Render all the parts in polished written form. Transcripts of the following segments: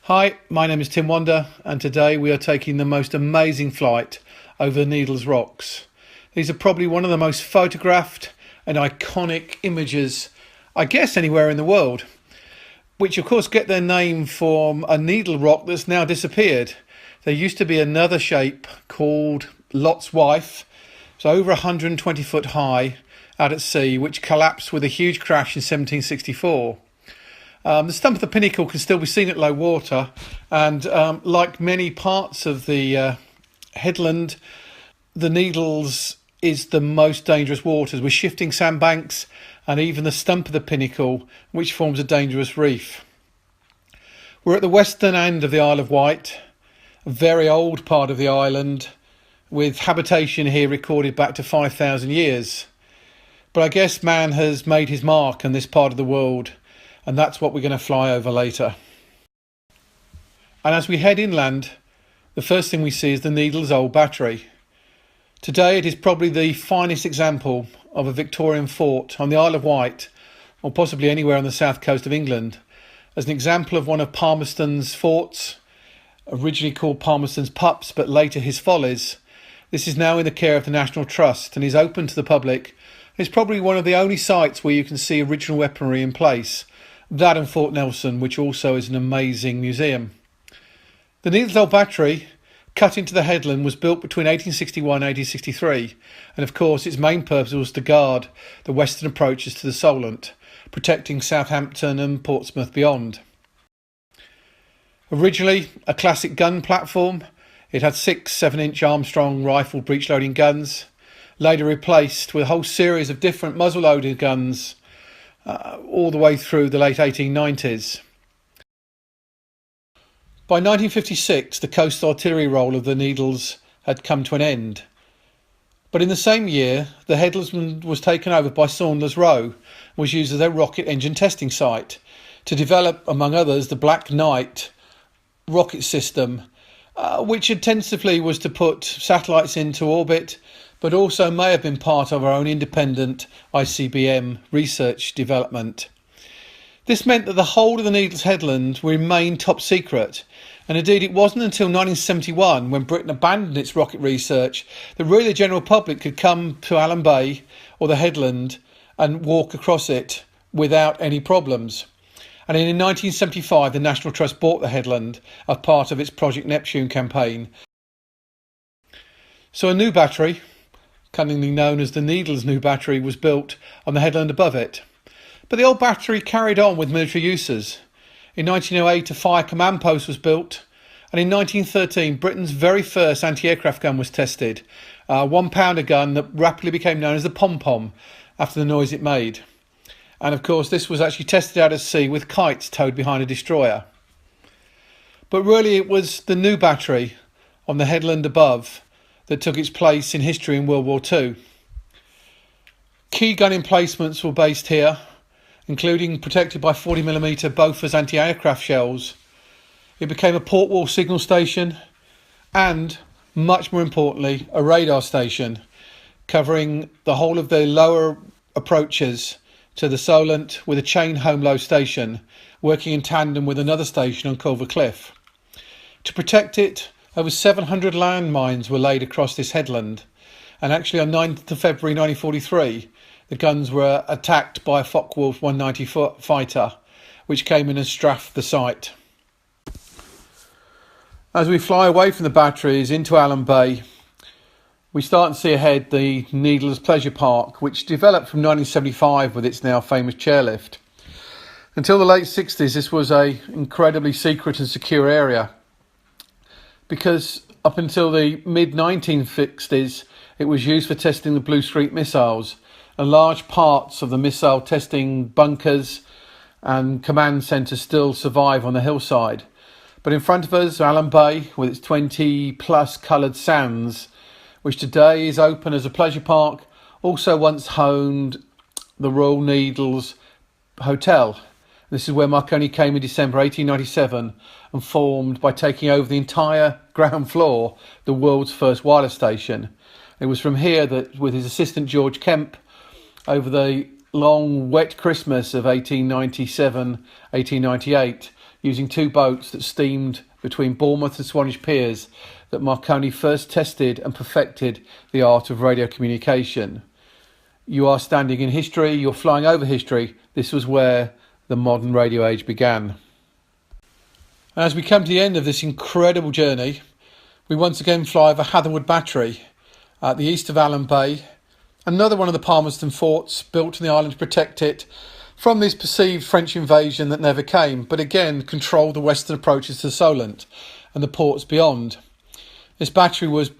Hi, my name is Tim Wander, and today we are taking the most amazing flight over the Needles Rocks. These are probably one of the most photographed and iconic images, I guess, anywhere in the world, which of course get their name from a needle rock that's now disappeared. There used to be another shape called Lot's Wife. It's over 120 foot high out at sea, which collapsed with a huge crash in 1764. The stump of the pinnacle can still be seen at low water, and like many parts of the headland, the Needles is the most dangerous waters, with shifting sandbanks and even the stump of the pinnacle, which forms a dangerous reef. We're at the western end of the Isle of Wight, a very old part of the island, with habitation here recorded back to 5,000 years. But I guess man has made his mark on this part of the world, and that's what we're going to fly over later. And as we head inland, the first thing we see is the Needles Old Battery. Today it is probably the finest example of a Victorian fort on the Isle of Wight, or possibly anywhere on the south coast of England, as an example of one of Palmerston's forts, originally called Palmerston's Pups but later his Follies. This is now in the care of the National Trust and is open to the public. It's probably one of the only sites where you can see original weaponry in place. That and Fort Nelson, which also is an amazing museum. The Needles Old Battery, cut into the headland, was built between 1861 and 1863, and of course its main purpose was to guard the western approaches to the Solent, protecting Southampton and Portsmouth beyond. Originally a classic gun platform, it had 6 7-inch Armstrong rifle breech-loading guns, later replaced with a whole series of different muzzle-loaded guns all the way through the late 1890s. By 1956, the coast artillery role of the Needles had come to an end. But in the same year, the headland was taken over by Saunders Row and was used as a rocket engine testing site to develop, among others, the Black Knight rocket system, which intensively was to put satellites into orbit, but also may have been part of our own independent ICBM research development. This meant that the whole of the Needles Headland remained top secret, and indeed it wasn't until 1971, when Britain abandoned its rocket research, that really the general public could come to Allen Bay or the headland and walk across it without any problems. And in 1975 the National Trust bought the headland as part of its Project Neptune campaign. So a new battery, cunningly known as the Needles New Battery, was built on the headland above it. But the old battery carried on with military uses. In 1908 a fire command post was built, and in 1913 Britain's very first anti-aircraft gun was tested, a 1-pounder gun that rapidly became known as the pom-pom after the noise it made. And of course this was actually tested out at sea with kites towed behind a destroyer. But really it was the new battery on the headland above that took its place in history in World War II. Key gun emplacements were based here, including protected by 40mm Bofors anti-aircraft shells. It became a port wall signal station and, much more importantly, a radar station covering the whole of the lower approaches to the Solent, with a chain home low station working in tandem with another station on Culver Cliff. To protect it, over 700 landmines were laid across this headland, and actually on 9th of February 1943 the guns were attacked by a Focke-Wulf 190 fighter, which came in and strafed the site. As we fly away from the batteries into Allen Bay, we start to see ahead the Needles Pleasure Park, which developed from 1975 with its now famous chairlift. Until the late 60s this was an incredibly secret and secure area, because up until the mid-1960s it was used for testing the Blue Street missiles, and large parts of the missile testing bunkers and command centres still survive on the hillside. But in front of us, Allen Bay, with its 20 plus coloured sands, which today is open as a pleasure park, also once homed the Royal Needles Hotel. This is where Marconi came in December 1897 and formed, by taking over the entire ground floor, the world's first wireless station. It was from here that, with his assistant George Kemp, over the long wet Christmas of 1897-1898, using 2 boats that steamed between Bournemouth and Swanage piers that Marconi first tested and perfected the art of radio communication. You are standing in history, you're flying over history. This was where the modern radio age began. As we come to the end of this incredible journey, we once again fly over Hatherwood Battery at the east of Allen Bay, another one of the Palmerston forts built on the island to protect it from this perceived French invasion that never came, but again controlled the western approaches to the Solent and the ports beyond. This battery was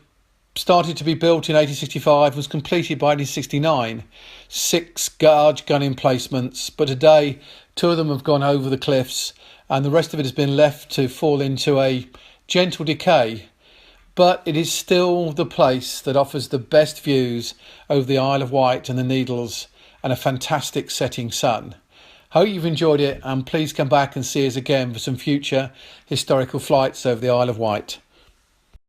started to be built in 1865, was completed by 1869. 6 large gun emplacements, but today 2 of them have gone over the cliffs and the rest of it has been left to fall into a gentle decay. But it is still the place that offers the best views over the Isle of Wight and the Needles and a fantastic setting sun. Hope you've enjoyed it, and please come back and see us again for some future historical flights over the Isle of Wight.